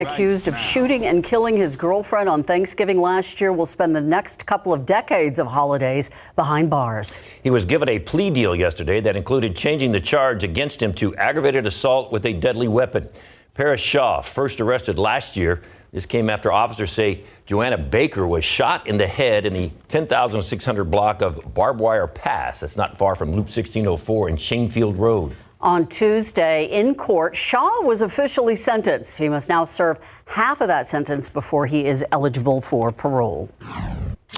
Accused of shooting and killing his girlfriend on Thanksgiving last year will spend the next couple of decades of holidays behind bars. He was given a plea deal yesterday that included changing the charge against him to aggravated assault with a deadly weapon. Paris Shaw, first arrested last year. This came after officers say Joanna Baker was shot in the head in the 10,600 block of Barbed Wire Pass. That's not far from Loop 1604 and Shanefield Road. On Tuesday, in court, Shaw was officially sentenced. He must now serve half of that sentence before he is eligible for parole.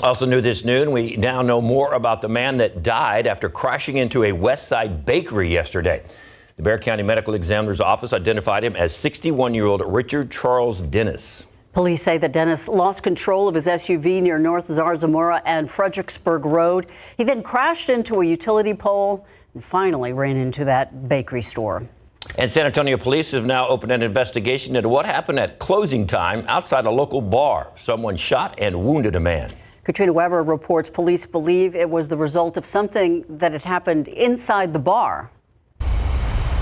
Also new this noon, we now know more about the man that died after crashing into a West Side bakery yesterday. The Bexar County Medical Examiner's Office identified him as 61-year-old Richard Charles Dennis. Police say that Dennis lost control of his SUV near North Zarzamora and Fredericksburg Road. He then crashed into a utility pole and finally ran into that bakery store. And San Antonio police have now opened an investigation into what happened at closing time outside a local bar. Someone shot and wounded a man. Katrina Weber reports police believe it was the result of something that had happened inside the bar.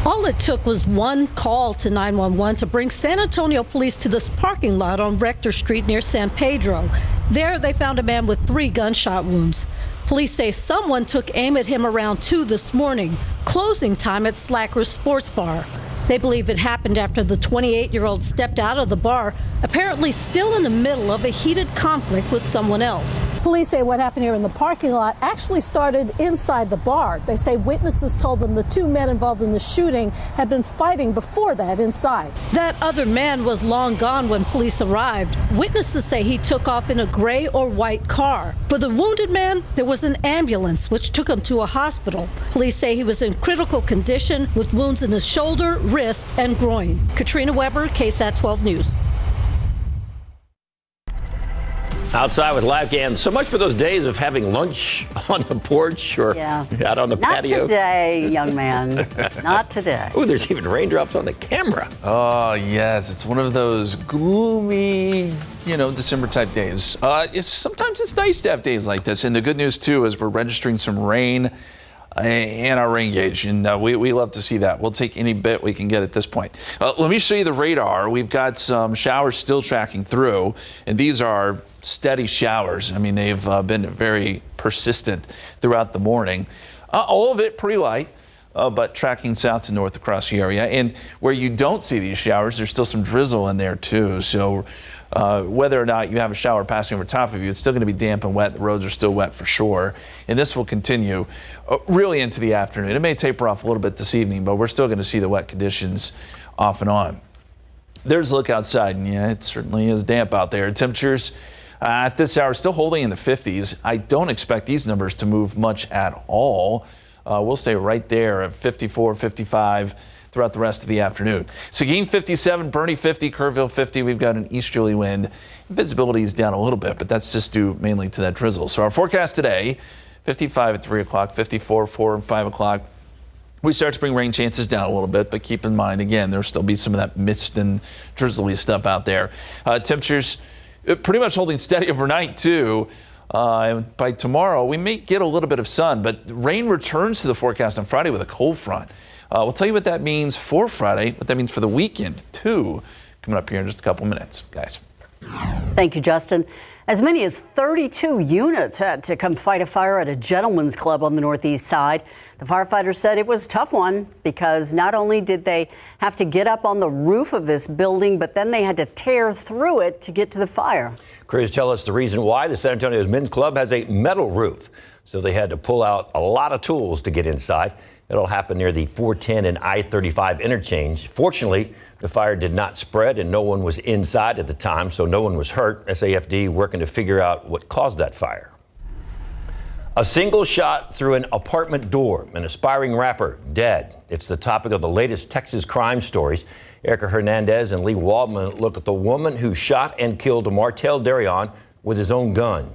All it took was one call to 911 to bring San Antonio police to this parking lot on Rector Street near San Pedro. There, they found a man with 3 gunshot wounds. Police say someone took aim at him around 2 this morning, closing time at Slacker's Sports Bar. They believe it happened after the 28-year-old stepped out of the bar, apparently still in the middle of a heated conflict with someone else. Police say what happened here in the parking lot actually started inside the bar. They say witnesses told them the 2 men involved in the shooting had been fighting before that inside. That other man was long gone when police arrived. Witnesses say he took off in a gray or white car. For the wounded man, there was an ambulance which took him to a hospital. Police say he was in critical condition with wounds in his shoulder, wrist, and groin. Katrina Weber, KSAT12 News. Outside with live cam. So much for those days of having lunch on the porch or out on the patio. Not today, young man. Not today. Oh, there's even raindrops on the camera. Oh, yes. It's one of those gloomy, December type days. Sometimes it's nice to have days like this. And the good news, too, is we're registering some rain and our rain gauge, and we love to see that. We'll take any bit we can get at this point. Let me show you the radar. We've got some showers still tracking through, and these are steady showers. I mean, they've been very persistent throughout the morning. All of it pretty light, but tracking south to north across the area. And where you don't see these showers, there's still some drizzle in there too. So whether or not you have a shower passing over top of you, it's still going to be damp and wet. The roads are still wet for sure. And this will continue really into the afternoon. It may taper off a little bit this evening, but we're still going to see the wet conditions off and on. There's a look outside, and yeah, it certainly is damp out there. Temperatures at this hour still holding in the 50s. I don't expect these numbers to move much at all. We'll stay right there at 54, 55 throughout the rest of the afternoon. Seguin 57, Bernie 50, Kerrville 50. We've got an easterly wind. Visibility is down a little bit, but that's just due mainly to that drizzle. So our forecast today, 55 at 3 o'clock, 54, 4 and 5 o'clock. We start to bring rain chances down a little bit, but keep in mind, again, there'll still be some of that mist and drizzly stuff out there. Temperatures pretty much holding steady overnight, too. By tomorrow, we may get a little bit of sun, but rain returns to the forecast on Friday with a cold front. We'll tell you what that means for Friday, what that means for the weekend, too, coming up here in just a couple minutes, guys. Thank you, Justin. As many as 32 units had to come fight a fire at a gentleman's club on the northeast side. The firefighters said it was a tough one because not only did they have to get up on the roof of this building, but then they had to tear through it to get to the fire. Crews tell us the reason why the San Antonio Men's Club has a metal roof, so they had to pull out a lot of tools to get inside. It'll happen near the 410 and I-35 interchange. Fortunately, the fire did not spread and no one was inside at the time, so no one was hurt. SAFD working to figure out what caused that fire. A single shot through an apartment door, an aspiring rapper dead. It's the topic of the latest Texas crime stories. Erica Hernandez and Lee Waldman look at the woman who shot and killed Martel Darion with his own gun.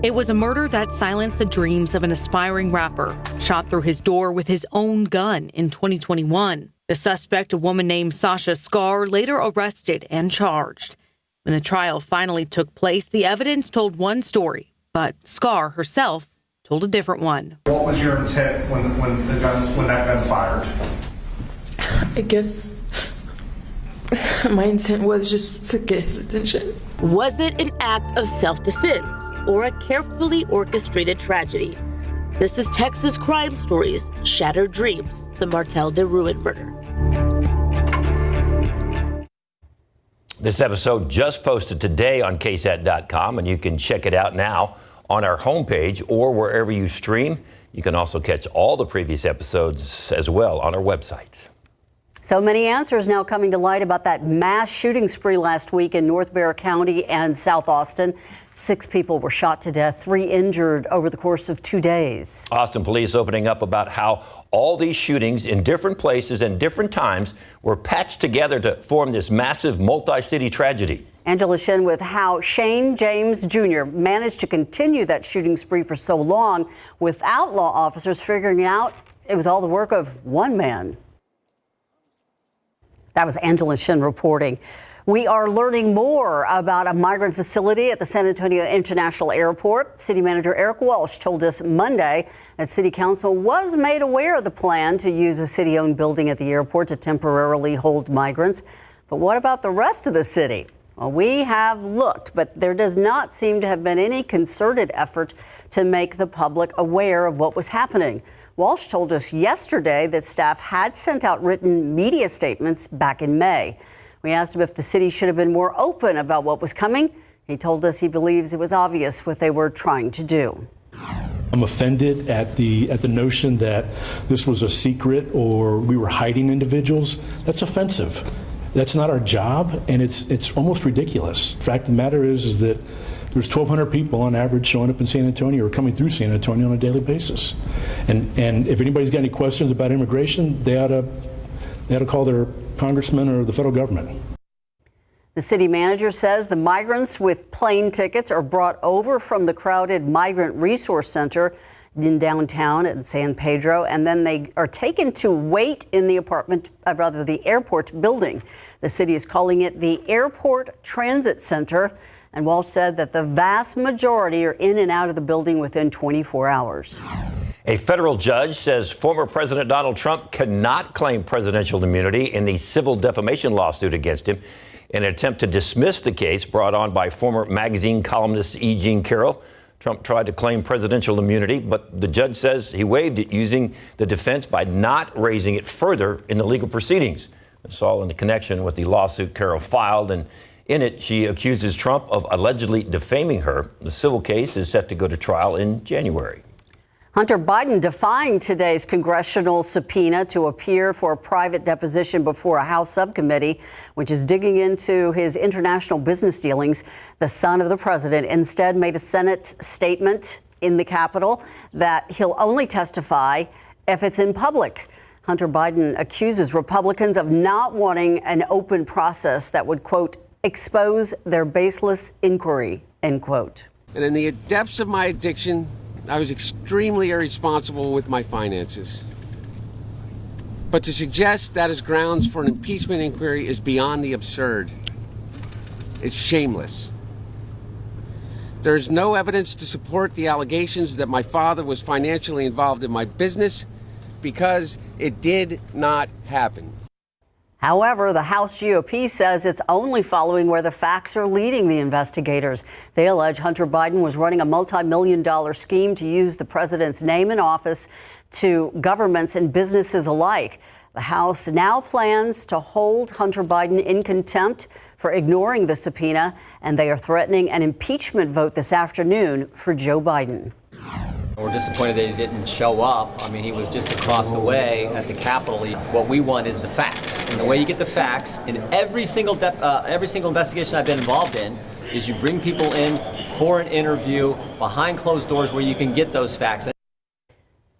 It was a murder that silenced the dreams of an aspiring rapper, shot through his door with his own gun in 2021. The suspect, a woman named Sasha Scar, later arrested and charged. When the trial finally took place, the evidence told one story. But Scar herself told a different one. What was your intent when that gun fired? I guess my intent was just to get his attention. Was it an act of self-defense or a carefully orchestrated tragedy? This is Texas Crime Stories, Shattered Dreams, the Martel de Ruin murder. This episode just posted today on KSAT12, and you can check it out now on our homepage or wherever you stream. You can also catch all the previous episodes as well on our website. So many answers now coming to light about that mass shooting spree last week in North Bexar County and South Austin. 6 people were shot to death, 3 injured over the course of 2 days. Austin police opening up about how all these shootings in different places and different times were patched together to form this massive multi-city tragedy. Angela Shin with how Shane James Jr. managed to continue that shooting spree for so long without law officers figuring out it was all the work of one man. That was Angela Shin reporting. We are learning more about a migrant facility at the San Antonio International Airport. City Manager Eric Walsh told us Monday that City Council was made aware of the plan to use a city-owned building at the airport to temporarily hold migrants. But what about the rest of the city? Well, we have looked, but there does not seem to have been any concerted effort to make the public aware of what was happening. Walsh told us yesterday that staff had sent out written media statements back in May. We asked him if the city should have been more open about what was coming. He told us he believes it was obvious what they were trying to do. I'm offended at the notion that this was a secret or we were hiding individuals. That's offensive. That's not our job, and it's almost ridiculous. The fact of the matter is that there's 1,200 people on average showing up in San Antonio or coming through San Antonio on a daily basis. And if anybody's got any questions about immigration, they ought to call their congressman or the federal government. The city manager says the migrants with plane tickets are brought over from the crowded Migrant Resource Center in downtown in San Pedro, and then they are taken to wait in the the airport building. The city is calling it the Airport Transit Center, and Walsh said that the vast majority are in and out of the building within 24 hours. A federal judge says former President Donald Trump cannot claim presidential immunity in the civil defamation lawsuit against him. In an attempt to dismiss the case brought on by former magazine columnist E. Jean Carroll, Trump tried to claim presidential immunity, but the judge says he waived it using the defense by not raising it further in the legal proceedings. It's all in the connection with the lawsuit Carroll filed, and in it, she accuses Trump of allegedly defaming her. The civil case is set to go to trial in January. Hunter Biden defying today's congressional subpoena to appear for a private deposition before a House subcommittee, which is digging into his international business dealings. The son of the president instead made a Senate statement in the Capitol that he'll only testify if it's in public. Hunter Biden accuses Republicans of not wanting an open process that would, quote, expose their baseless inquiry, end quote. And in the depths of my addiction, I was extremely irresponsible with my finances. But to suggest that is grounds for an impeachment inquiry is beyond the absurd. It's shameless. There is no evidence to support the allegations that my father was financially involved in my business because it did not happen. However, the House GOP says it's only following where the facts are leading the investigators. They allege Hunter Biden was running a multi-million-dollar scheme to use the president's name and office to governments and businesses alike. The House now plans to hold Hunter Biden in contempt for ignoring the subpoena, and they are threatening an impeachment vote this afternoon for Joe Biden. We're disappointed that he didn't show up. I mean, he was just across the way at the Capitol. What we want is the facts. And the way you get the facts in every single investigation I've been involved in is you bring people in for an interview behind closed doors where you can get those facts.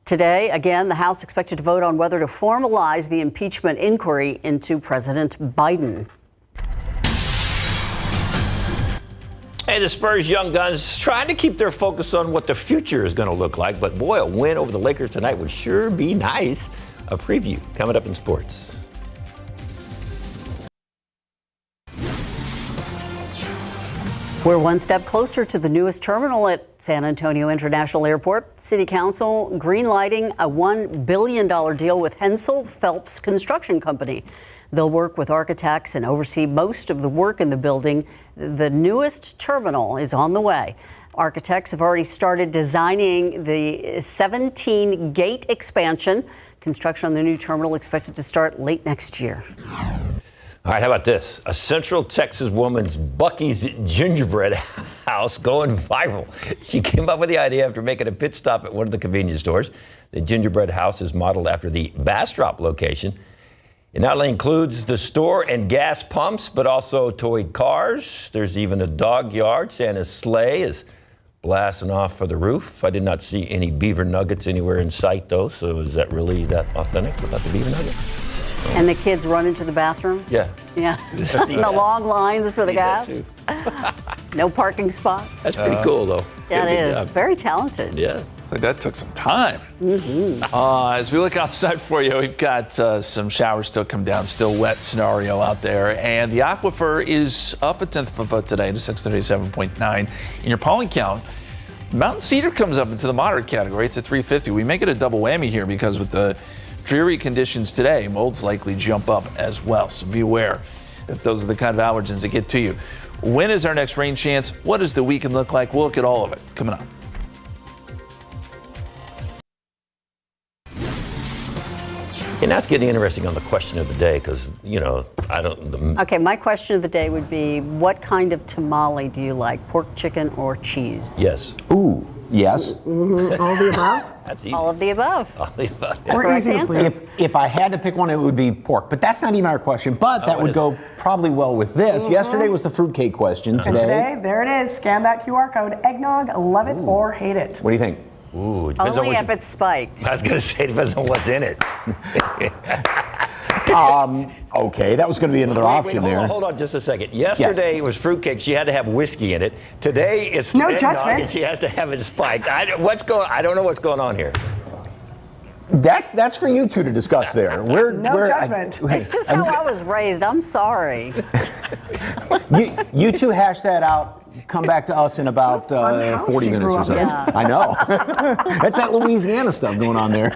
Today, again, the House expected to vote on whether to formalize the impeachment inquiry into President Biden. Hey, the Spurs young guns trying to keep their focus on what the future is going to look like. But boy, a win over the Lakers tonight would sure be nice. A preview coming up in sports. We're one step closer to the newest terminal at San Antonio International Airport. City Council greenlighting a $1 billion deal with Hensel Phelps Construction Company. They'll work with architects and oversee most of the work in the building. The newest terminal is on the way. Architects have already started designing the 17-gate expansion. Construction on the new terminal expected to start late next year. All right, how about this? A Central Texas woman's Buc-ee's gingerbread house going viral. She came up with the idea after making a pit stop at one of the convenience stores. The gingerbread house is modeled after the Bastrop location. It not only includes the store and gas pumps, but also toy cars. There's even a dog yard. Santa's sleigh is blasting off for the roof. I did not see any beaver nuggets anywhere in sight, though, so is that really that authentic without the beaver nuggets? And the kids run into the bathroom? Yeah. Yeah. The long lines for the gas? No parking spots? That's pretty cool, though. Yeah, Good it is. job. Very talented. Yeah. So that took some time. As we look outside for you, we've got some showers still come down, still wet scenario out there. And the aquifer is up a tenth of a foot today to 637.9. In your pollen count, Mountain Cedar comes up into the moderate category. It's at 350. We make it a double whammy here because with the dreary conditions today, molds likely jump up as well. So be aware if those are the kind of allergens that get to you. When is our next rain chance? What does the weekend look like? We'll look at all of it coming up. And that's getting interesting on the question of the day because, you know, Okay, my question of the day would be, what kind of tamale do you like? Pork, chicken, or cheese? Yes. Ooh, yes. All the above? That's easy. All of the above. All the above. Or Correct easy to answer. please. If I had to pick one, it would be pork. But that's not even our question. But that would go probably well with this. Yesterday was the fruitcake question. And today, there it is. Scan that QR code. Eggnog, love it or hate it. What do you think? Ooh, depends Only on if it's spiked. I was going to say, it depends on what's in it. Okay, that was going to be another option there. Hold on just a second. Yesterday it was fruitcake. She had to have whiskey in it. Today it's No eggnog judgment. and she has to have it spiked. I don't know what's going on here. That's for you two to discuss there. No judgment. It's just how I was raised. I'm sorry. You two hash that out. Come back to us in about fun house 40 you minutes grew or up so. in. Yeah. I know. That's that Louisiana stuff going on there.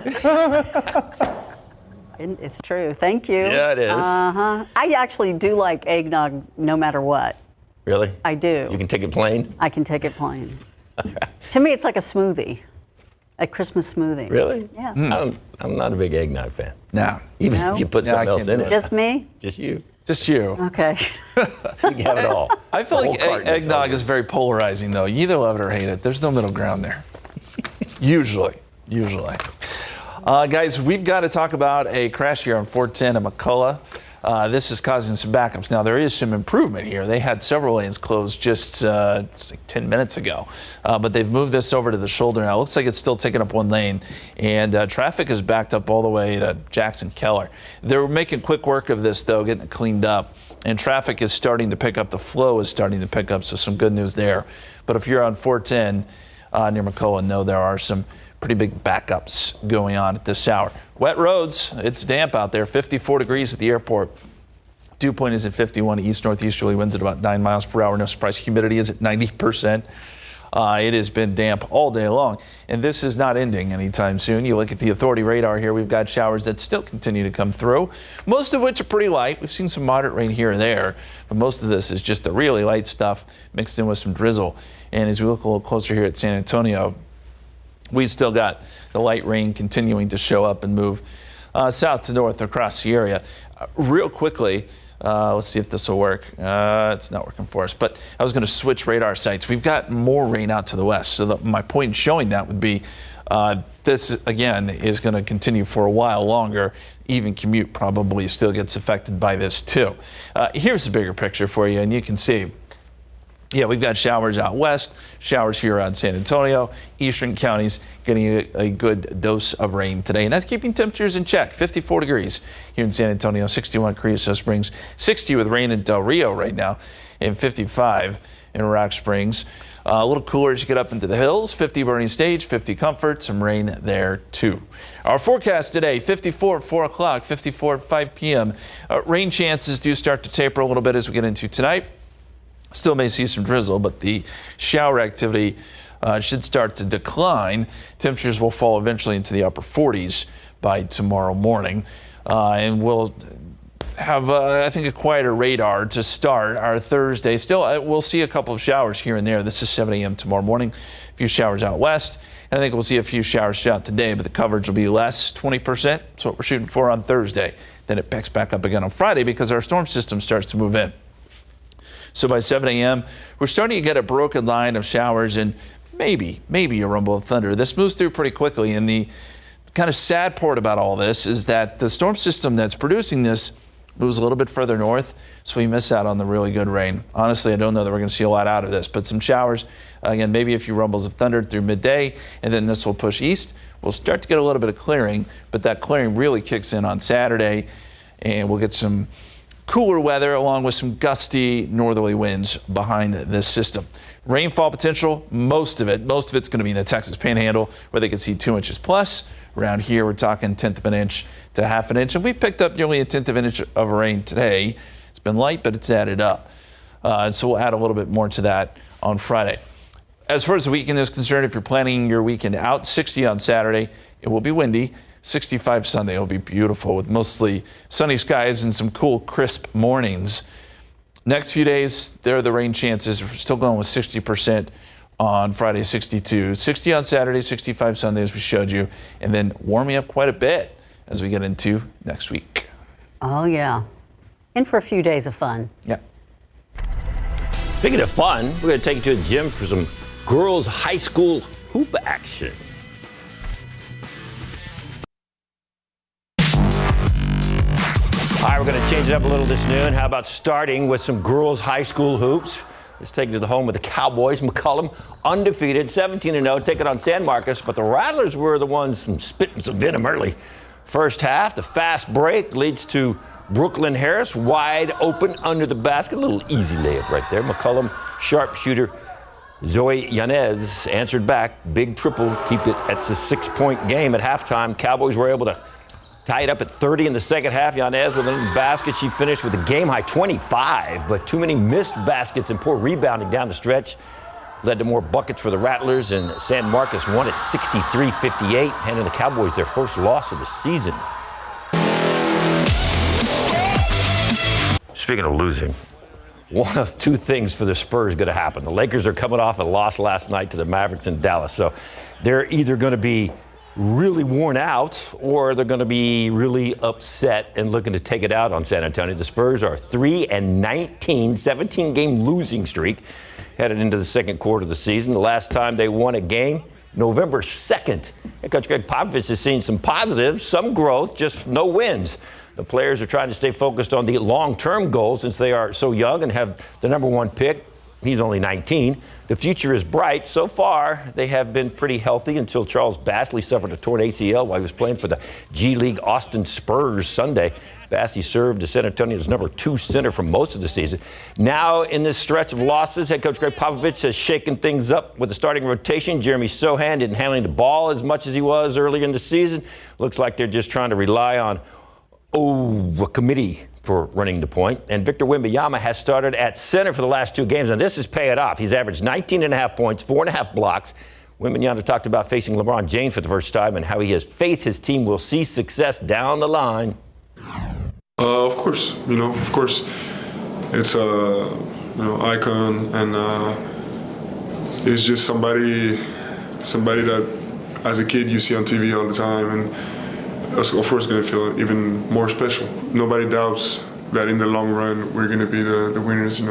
It's true. Thank you. Yeah, it is. Uh-huh. I actually do like eggnog no matter what. Really? I do. You can take it plain? I can take it plain. To me, it's like a smoothie, a Christmas smoothie. Really? Yeah. I'm not a big eggnog fan. No. Even No? if you put Yeah, something I else can't in do it. it. Just me? Just you. Just you. Okay. You can have it all. I feel The like whole carton is eggnog all is very polarizing, though. You either love it or hate it. There's no middle ground there. Usually. Guys, we've got to talk about a crash here on 410 in McCullough. This is causing some backups. Now, there is some improvement here. They had several lanes closed just like 10 minutes ago, but they've moved this over to the shoulder now. It looks like it's still taking up one lane, and traffic is backed up all the way to Jackson Keller. They're making quick work of this, though, getting it cleaned up, and traffic is starting to pick up. The flow is starting to pick up, so some good news there. But if you're on 410 near McCullough, know there are some pretty big backups going on at this hour. Wet roads, it's damp out there, 54 degrees at the airport. Dew point is at 51, east-northeasterly winds at about 9 miles per hour. No surprise, humidity is at 90%. It has been damp all day long, and this is not ending anytime soon. You look at the authority radar here, we've got showers that still continue to come through, most of which are pretty light. We've seen some moderate rain here or there, but most of this is just the really light stuff mixed in with some drizzle. And as we look a little closer here at San Antonio, we've still got the light rain continuing to show up and move south to north across the area. Real quickly, let's see if this will work. It's not working for us, but I was going to switch radar sites. We've got more rain out to the west. So my point in showing that would be this, again, is going to continue for a while longer. Even commute probably still gets affected by this, too. Here's the bigger picture for you, and you can see. Yeah, we've got showers out west, showers here around San Antonio, eastern counties getting a good dose of rain today. And that's keeping temperatures in check. 54 degrees here in San Antonio, 61 at Creosote Springs, 60 with rain in Del Rio right now, and 55 in Rock Springs. A little cooler as you get up into the hills, 50 Burning Stage, 50 Comfort, some rain there too. Our forecast today, 54 at 4 o'clock, 54 at 5 p.m. Rain chances do start to taper a little bit as we get into tonight. Still may see some drizzle, but the shower activity should start to decline. Temperatures will fall eventually into the upper 40s by tomorrow morning. And we'll have, I think, a quieter radar to start our Thursday. Still, we'll see a couple of showers here and there. This is 7 a.m. tomorrow morning. A few showers out west. And I think we'll see a few showers throughout today, but the coverage will be less, 20%. That's what we're shooting for on Thursday. Then it picks back up again on Friday because our storm system starts to move in. So by 7 a.m., we're starting to get a broken line of showers and maybe a rumble of thunder. This moves through pretty quickly, and the kind of sad part about all this is that the storm system that's producing this moves a little bit further north, so we miss out on the really good rain. Honestly, I don't know that we're going to see a lot out of this, but some showers, again, maybe a few rumbles of thunder through midday, and then this will push east. We'll start to get a little bit of clearing, but that clearing really kicks in on Saturday, and we'll get some cooler weather along with some gusty northerly winds behind this system. Rainfall potential, most of it's going to be in the Texas Panhandle where they could see 2 inches plus. Around here, we're talking 1/10 of an inch to 1/2 an inch, and we've picked up nearly 1/10 of an inch of rain today. It's been light, but it's added up. So we'll add a little bit more to that on Friday. As far as the weekend is concerned, if you're planning your weekend out, 60 on Saturday, it will be windy. 65 Sunday, it'll be beautiful with mostly sunny skies and some cool, crisp mornings. Next few days, there are the rain chances. We're still going with 60% on Friday, 62. 60 on Saturday, 65 Sunday, as we showed you, and then warming up quite a bit as we get into next week. Oh, yeah. In for a few days of fun. Yeah. Speaking of fun, we're going to take you to the gym for some girls' high school hoop action. All right, we're going to change it up a little this noon. How about starting with some girls' high school hoops? Let's take it to the home of the Cowboys. McCollum, undefeated, 17-0, taking on San Marcos, but the Rattlers were the ones spitting some venom early. First half, the fast break leads to Brooklyn Harris wide open under the basket. A little easy layup right there. McCollum sharpshooter Zoe Yanez answered back. Big triple, keep it at the 6-point game at halftime. Cowboys were able to tie it up at 30 in the second half. Yanez with a little basket. She finished with a game-high 25, but too many missed baskets and poor rebounding down the stretch led to more buckets for the Rattlers, and San Marcos won at 63-58, handing the Cowboys their first loss of the season. Speaking of losing, one of two things for the Spurs going to happen. The Lakers are coming off a loss last night to the Mavericks in Dallas, so they're either going to be really worn out or they're going to be really upset and looking to take it out on San Antonio. The Spurs are 3-19, 17-game losing streak headed into the second quarter of the season. The last time they won a game, November 2nd. And Coach Greg Popovich has seen some positives, some growth, just no wins. The players are trying to stay focused on the long-term goals since they are so young and have the number one pick. He's only 19. The future is bright. So far, they have been pretty healthy until Charles Bassley suffered a torn ACL while he was playing for the G League Austin Spurs Sunday. Bassley served as San Antonio's number 2 center for most of the season. Now, in this stretch of losses, head coach Greg Popovich has shaken things up with the starting rotation. Jeremy Sohan didn't handle the ball as much as he was early in the season. Looks like they're just trying to rely on a committee for running the point. And Victor Wembanyama has started at center for the last 2 games, and this is paying off. He's averaged 19.5 points, 4.5 blocks. Wembanyama talked about facing LeBron James for the first time and how he has faith his team will see success down the line. Of course, it's a icon, and it's just somebody that as a kid you see on TV all the time, and of course going to feel even more special. Nobody doubts that in the long run we're going to be the winners, and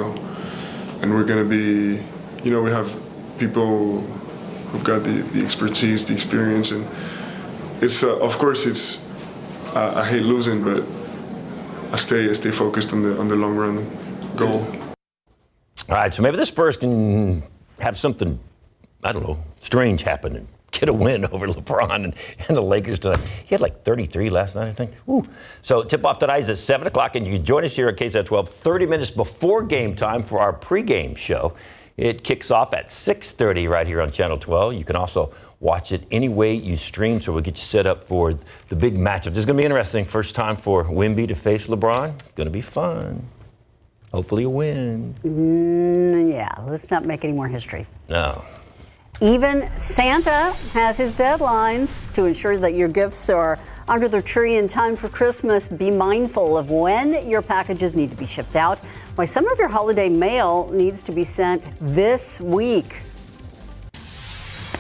we're going to be, we have people who've got the expertise, the experience, and it's of course it's I hate losing, but I stay focused on the long run goal. All right, so maybe the Spurs can have something, I don't know, strange happen and get a win over LeBron and the Lakers tonight. He had like 33 last night, I think. Woo. So tip-off tonight is at 7 o'clock, and you can join us here at KSAT12 30 minutes before game time for our pregame show. It kicks off at 6:30 right here on Channel 12. You can also watch it any way you stream, so we'll get you set up for the big matchup. This is going to be interesting. First time for Wemby to face LeBron. Going to be fun. Hopefully a win. Yeah, let's not make any more history. No. Even Santa has his deadlines to ensure that your gifts are under the tree in time for Christmas. Be mindful of when your packages need to be shipped out. Why some of your holiday mail needs to be sent this week.